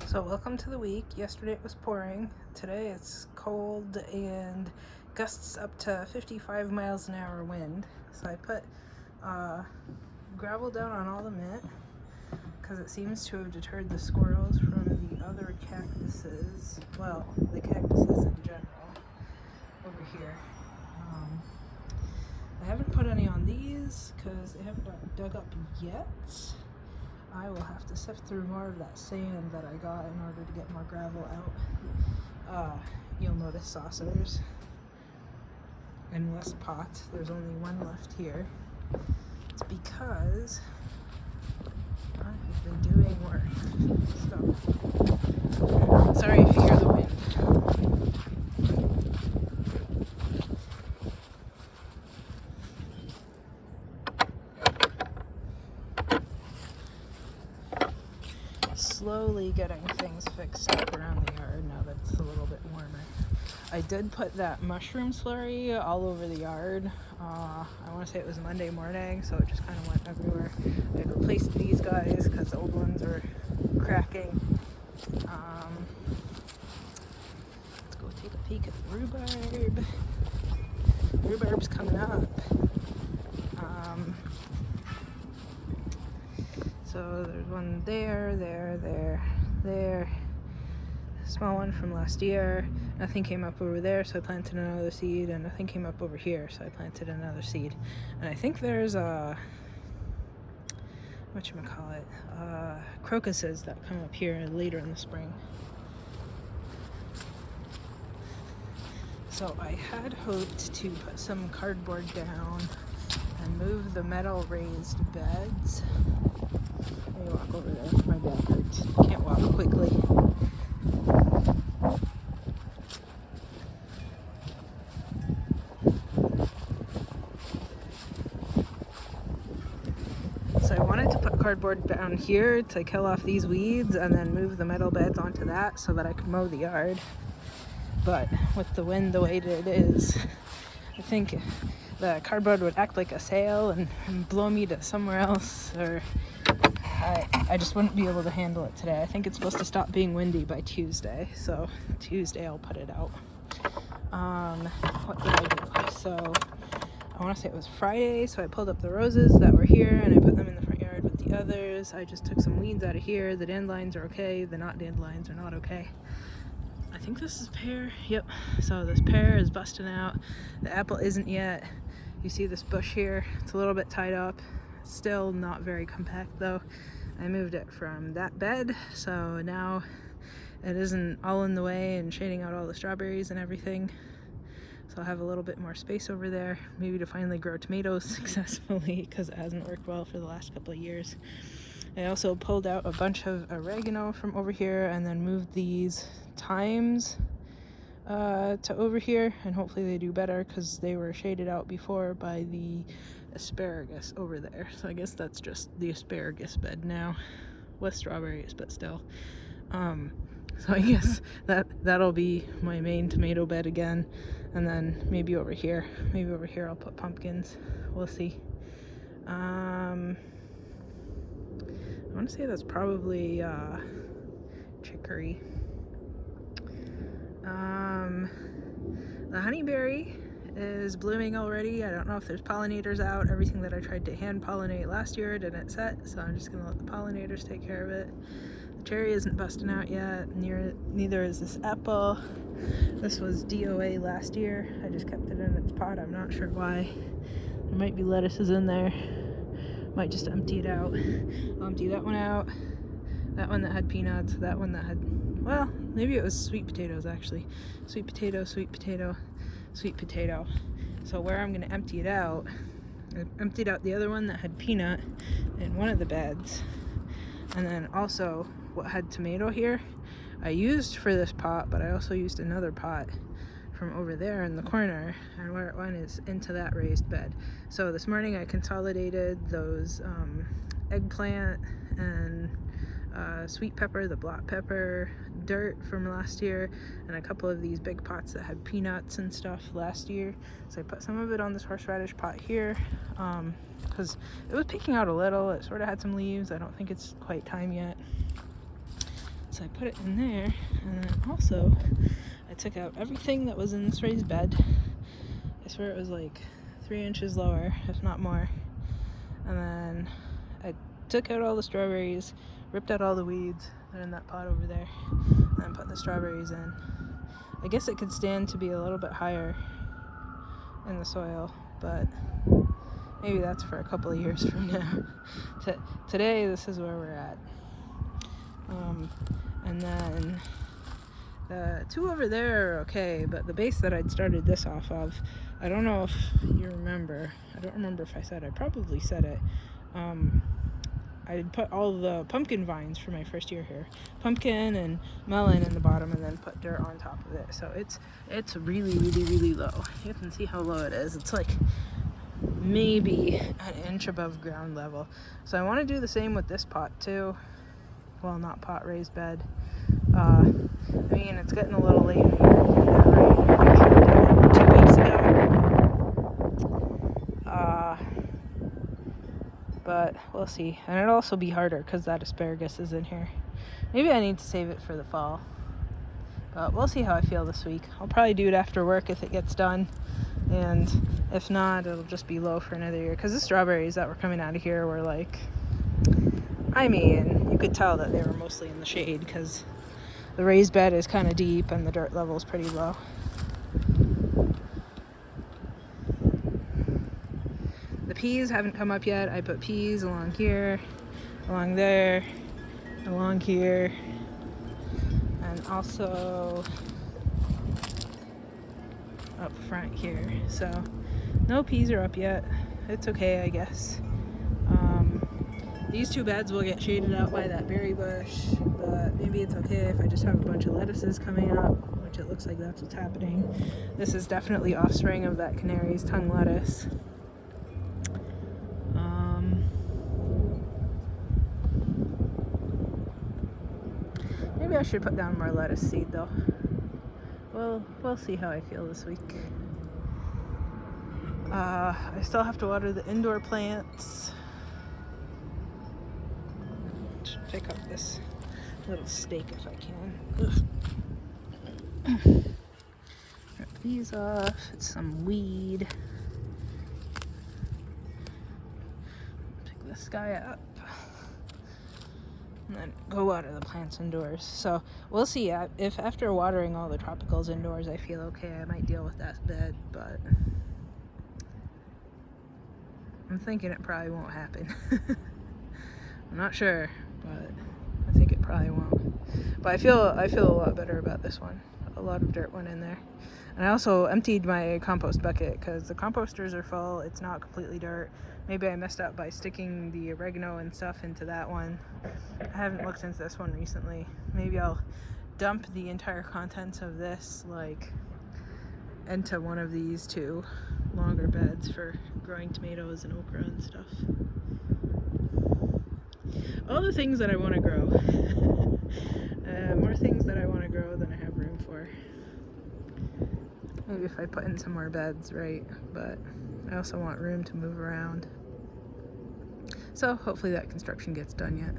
So welcome to the week. Yesterday it was pouring. Today it's cold and gusts up to 55 miles an hour wind. So I put gravel down on all the mint because it seems to have deterred the squirrels from the other cactuses. Well, the cactuses in general over here. I haven't put any on these because they haven't dug up yet. I will have to sift through more of that sand that I got in order to get more gravel out. You'll notice saucers and less pots. There's only one left here. It's because I've been doing work. So, sorry if you hear the wind. Slowly getting things fixed up around the yard now that it's a little bit warmer. I did put that mushroom slurry all over the yard. I want to say it was Monday morning, so it just kind of went everywhere. I had replaced these guys because the old ones were cracking. Let's go take a peek at the rhubarb. Rhubarb's coming up. So there's one there. Small one from last year. Nothing came up over there, so I planted another seed, and nothing came up over here, so I planted another seed. And I think there's crocuses that come up here later in the spring. So I had hoped to put some cardboard down and move the metal raised beds. Let me walk over there. My back hurts. Can't walk quickly. So I wanted to put cardboard down here to kill off these weeds and then move the metal beds onto that so that I could mow the yard. But with the wind the way it is, I think the cardboard would act like a sail and blow me to somewhere else, or I just wouldn't be able to handle it today. I think it's supposed to stop being windy by Tuesday, so Tuesday I'll put it out. What did I do? So I want to say it was Friday, so I pulled up the roses that were here and I put them in the front yard with the others. I just took some weeds out of here. The dandelions are okay, the not dandelions are not okay. I think this is pear. Yep. So this pear is busting out. The apple isn't yet. You see this bush here? It's a little bit tied up. Still not very compact though. I moved it from that bed, so now it isn't all in the way and shading out all the strawberries and everything. So I'll have a little bit more space over there, maybe to finally grow tomatoes successfully, because it hasn't worked well for the last couple of years. I also pulled out a bunch of oregano from over here and then moved these thymes to over here, and hopefully they do better because they were shaded out before by the asparagus over there. So I guess that's just the asparagus bed now with strawberries, but still. So I guess that'll be my main tomato bed again, and then maybe over here I'll put pumpkins. We'll see. I want to say that's probably chicory. The honeyberry is blooming already. I don't know if there's pollinators out. Everything that I tried to hand pollinate last year didn't set, so I'm just gonna let the pollinators take care of it. The cherry isn't busting out yet. Neither is this apple. This was DOA last year. I just kept it in its pot. I'm not sure why. There might be lettuces in there. Might just empty it out. I'll empty that one out. That one that had peanuts. That one that had, well, maybe it was sweet potatoes actually. Sweet potato, sweet potato, sweet potato. So where I'm gonna empty it out, I emptied out the other one that had peanut in one of the beds. And then also what had tomato here, I used for this pot, but I also used another pot from over there in the corner, and where it went is into that raised bed. So this morning I consolidated those eggplant and sweet pepper, the black pepper, dirt from last year, and a couple of these big pots that had peanuts and stuff last year. So I put some of it on this horseradish pot here because it was peeking out a little. It sort of had some leaves. I don't think it's quite time yet. So I put it in there, and then also I took out everything that was in this raised bed. I swear it was like 3 inches lower, if not more. And then I took out all the strawberries, ripped out all the weeds. They're in that pot over there. And then put the strawberries in. I guess it could stand to be a little bit higher in the soil, but maybe that's for a couple of years from now. Today, this is where we're at. And then the two over there are okay, but the base that I'd started this off of, I don't know if you remember. I don't remember if I said it. I probably said it. I put all the pumpkin vines for my first year here. Pumpkin and melon in the bottom, and then put dirt on top of it. So it's really, really, really low. You can see how low it is. It's like maybe an inch above ground level. So I want to do the same with this pot too. Well, not pot, raised bed. I mean, it's getting a little late in the year to do that, right? I should have done it 2 weeks ago. But we'll see. And it'll also be harder because that asparagus is in here. Maybe I need to save it for the fall. But we'll see how I feel this week. I'll probably do it after work if it gets done. And if not, it'll just be low for another year. Because the strawberries that were coming out of here were like... I mean, you could tell that they were mostly in the shade because the raised bed is kind of deep and the dirt level is pretty low. The peas haven't come up yet. I put peas along here, along there, along here, and also up front here. So no peas are up yet. It's okay, I guess. These two beds will get shaded out by that berry bush, but maybe it's okay if I just have a bunch of lettuces coming up, which it looks like that's what's happening. This is definitely offspring of that canary's tongue lettuce. Maybe I should put down more lettuce seed though. We'll see how I feel this week. I still have to water the indoor plants. Pick up this little steak if I can. Rip these off. It's some weed. Pick this guy up. And then go water the plants indoors. So we'll see. If after watering all the tropicals indoors I feel okay, I might deal with that bed, but I'm thinking it probably won't happen. I'm not sure, but I think it probably won't. But I feel a lot better about this one. A lot of dirt went in there. And I also emptied my compost bucket because the composters are full. It's not completely dirt. Maybe I messed up by sticking the oregano and stuff into that one. I haven't looked into this one recently. Maybe I'll dump the entire contents of this like into one of these two longer beds for growing tomatoes and okra and stuff. All the things that I want to grow. More things that I want to grow than I have room for. Maybe if I put in some more beds, right? But I also want room to move around. So hopefully that construction gets done yet.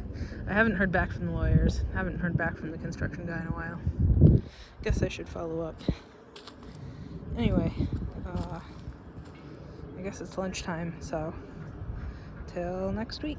I haven't heard back from the lawyers. Haven't heard back from the construction guy in a while. Guess I should follow up. Anyway, I guess it's lunchtime, so till next week.